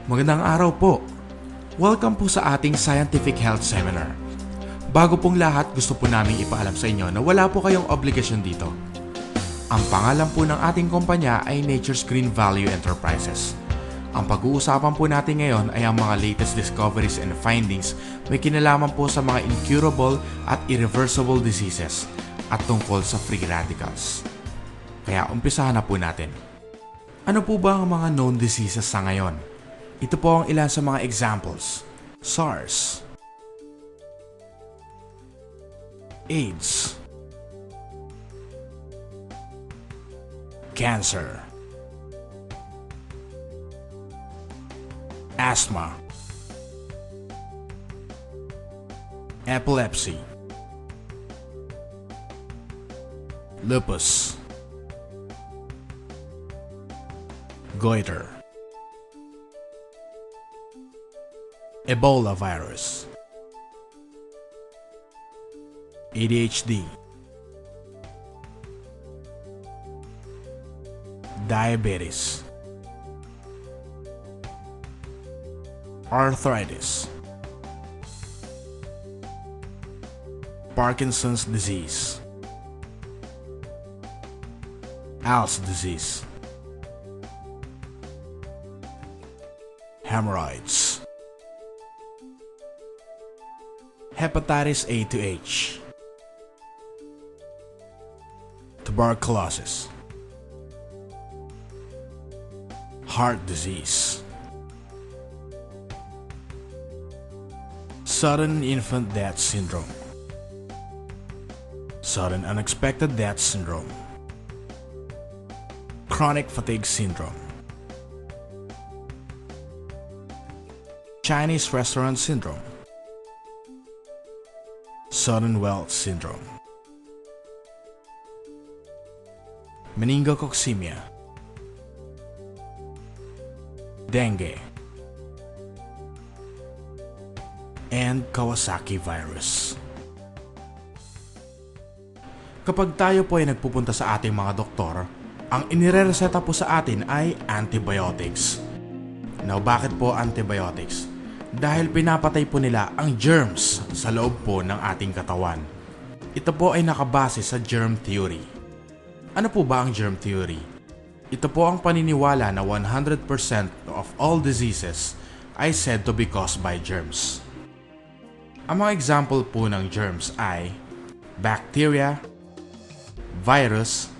Magandang araw po. Welcome po sa ating Scientific Health Seminar. Bago pong lahat, gusto po namin ipaalam sa inyo na wala po kayong obligasyon dito. Ang pangalan po ng ating kumpanya ay Nature's Green Value Enterprises. Ang pag-uusapan po natin ngayon ay ang mga latest discoveries and findings may kinalaman po sa mga incurable at irreversible diseases at tungkol sa free radicals. Kaya umpisahan na po natin. Ano po ba ang mga known diseases sa ngayon? Ito po ang ilan sa mga examples. SARS, AIDS, cancer, asthma, epilepsy, lupus, goiter, Ebola virus, ADHD, diabetes, arthritis, Parkinson's disease, Alzheimer's disease, hemorrhoids, hepatitis A to H, tuberculosis, heart disease, sudden infant death syndrome, sudden unexpected death syndrome, chronic fatigue syndrome, Chinese restaurant syndrome, sudden wealth syndrome, meningococcemia, dengue, and Kawasaki virus. Kapag tayo po ay nagpupunta sa ating mga doktor, ang inirereseta po sa atin ay antibiotics. Now, bakit po antibiotics? Dahil pinapatay po nila ang germs sa loob po ng ating katawan. Ito po ay nakabase sa germ theory. Ano po ba ang germ theory? Ito po ang paniniwala na 100% of all diseases ay said to be caused by germs. Ang mga example po ng germs ay bacteria, virus,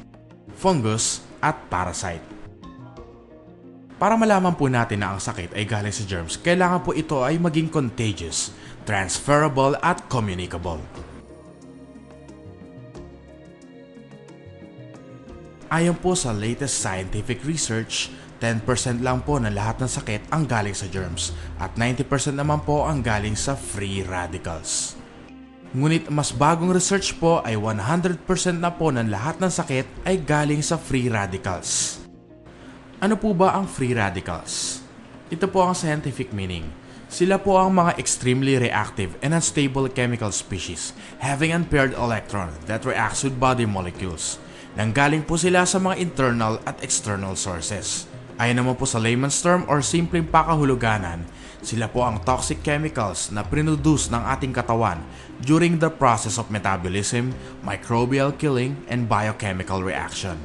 fungus, at parasite. Para malaman po natin na ang sakit ay galing sa germs, kailangan po ito ay maging contagious, transferable, at communicable. Ayon po sa latest scientific research, 10% lang po ng lahat ng sakit ang galing sa germs at 90% naman po ang galing sa free radicals. Ngunit mas bagong research po ay 100% na po ng lahat ng sakit ay galing sa free radicals. Ano po ba ang free radicals? Ito po ang scientific meaning. Sila po ang mga extremely reactive and unstable chemical species having unpaired electron that reacts with body molecules. Nanggaling po sila sa mga internal at external sources. Ayon naman po sa layman's term or simpleng pakahuluganan, sila po ang toxic chemicals na produce ng ating katawan during the process of metabolism, microbial killing, and biochemical reaction.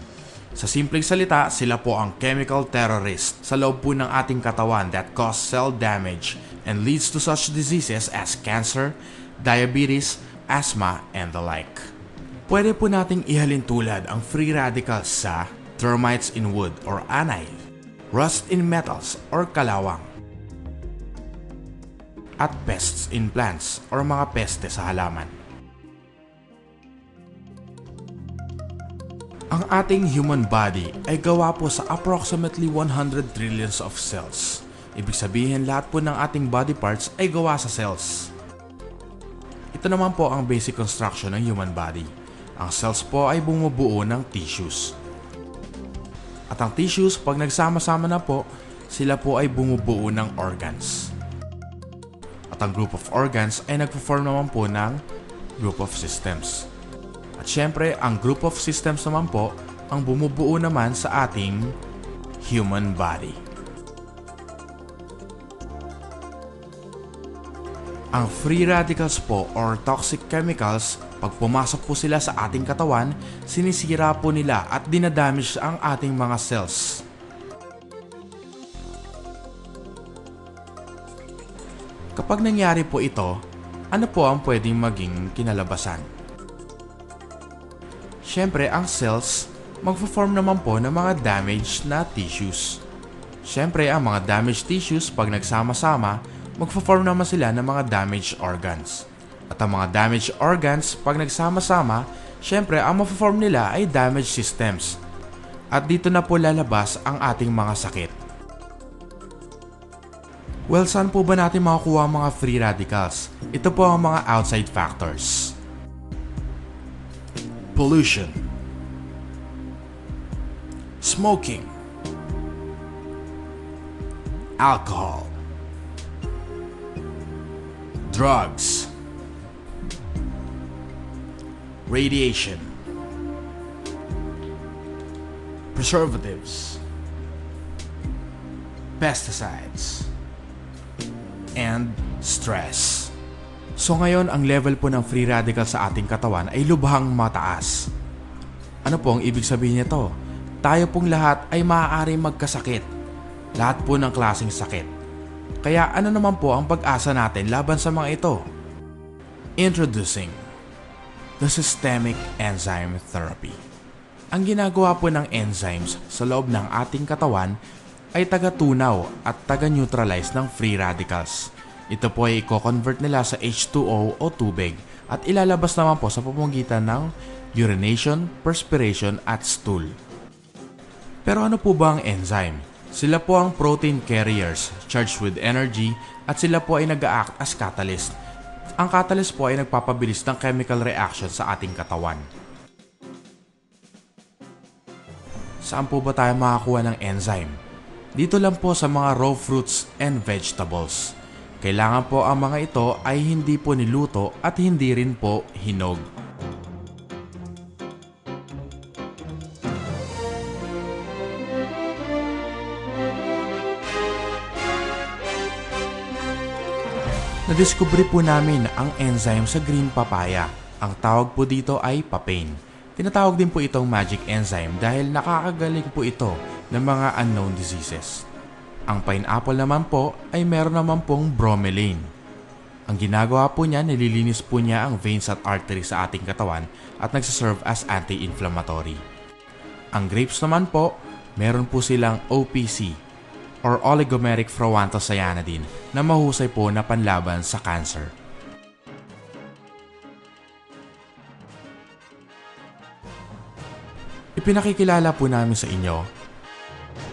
Sa simpleng salita, sila po ang chemical terrorist sa loob po ng ating katawan that cause cell damage and leads to such diseases as cancer, diabetes, asthma, and the like. Pwede po nating ihalin tulad ang free radicals sa termites in wood or anay, rust in metals or kalawang, at pests in plants or mga peste sa halaman. Ang ating human body ay gawa po sa approximately 100 trillions of cells. Ibig sabihin lahat po ng ating body parts ay gawa sa cells. Ito naman po ang basic construction ng human body. Ang cells po ay bumubuo ng tissues. At ang tissues, pag nagsama-sama na po, sila po ay bumubuo ng organs. At ang group of organs ay nagpo-form naman po ng group of systems. At syempre, ang group of systems naman po ang bumubuo naman sa ating human body. Ang free radicals po or toxic chemicals, pag pumasok po sila sa ating katawan, sinisira po nila at dinadamage ang ating mga cells. Kapag nangyari po ito, ano po ang pwedeng maging kinalabasan? Siyempre, ang cells, magpo-form naman po ng mga damaged na tissues. Siyempre, ang mga damaged tissues, pag nagsama-sama, magpo-form naman sila ng mga damaged organs. At ang mga damaged organs, pag nagsama-sama, siyempre, ang magpo-form nila ay damaged systems. At dito na po lalabas ang ating mga sakit. Well, saan po ba natin makukuha ang mga free radicals? Ito po ang mga outside factors. Pollution, smoking, alcohol, drugs, radiation, preservatives, pesticides, and stress. So ngayon, ang level po ng free radical sa ating katawan ay lubhang mataas. Ano po ang ibig sabihin nito? Tayo pong lahat ay maaaring magkasakit. Lahat po ng klaseng sakit. Kaya ano naman po ang pag-asa natin laban sa mga ito? Introducing the systemic enzyme therapy. Ang ginagawa po ng enzymes sa loob ng ating katawan ay taga-tunaw at taga-neutralize ng free radicals. Ito po ay i-convert nila sa H2O o tubig at ilalabas naman po sa pamamagitan ng urination, perspiration at stool. Pero ano po ba ang enzyme? Sila po ang protein carriers charged with energy at sila po ay nag-act as catalyst. Ang catalyst po ay nagpapabilis ng chemical reaction sa ating katawan. Saan po ba tayo makakuha ng enzyme? Dito lang po sa mga raw fruits and vegetables. Kailangan po ang mga ito ay hindi po niluto at hindi rin po hinog. Nadiskubre po namin ang enzyme sa green papaya. Ang tawag po dito ay papain. Tinatawag din po itong magic enzyme dahil nakakagaling po ito ng mga unknown diseases. Ang pineapple naman po ay meron naman pong bromelain. Ang ginagawa po niya, nililinis po niya ang veins at arteries sa ating katawan at nagsaserve as anti-inflammatory. Ang grapes naman po, meron po silang OPC or oligomeric frauantocyanidin na mahusay po na panlaban sa cancer. Ipinakikilala po namin sa inyo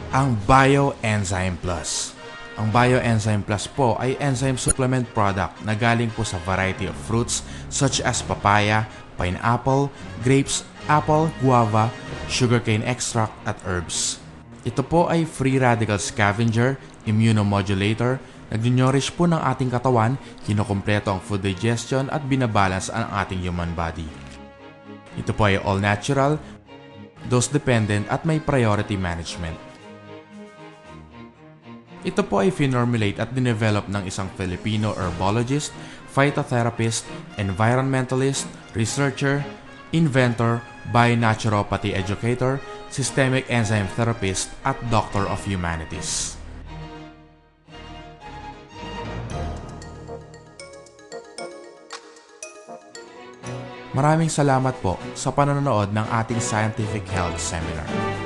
ang Bioenzyme Plus. Ang Bioenzyme Plus po ay enzyme supplement product na galing po sa variety of fruits such as papaya, pineapple, grapes, apple, guava, sugarcane extract at herbs. Ito po ay free radical scavenger, immunomodulator, nag-nourish po ng ating katawan, kinokompleto ang food digestion at binabalance ang ating human body. Ito po ay all natural, dose dependent at may priority management. Ito po ay finormulate at dinevelop ng isang Filipino herbologist, phytotherapist, environmentalist, researcher, inventor, bio-naturopathy educator, systemic enzyme therapist, at doctor of humanities. Maraming salamat po sa panonood ng ating Scientific Health Seminar.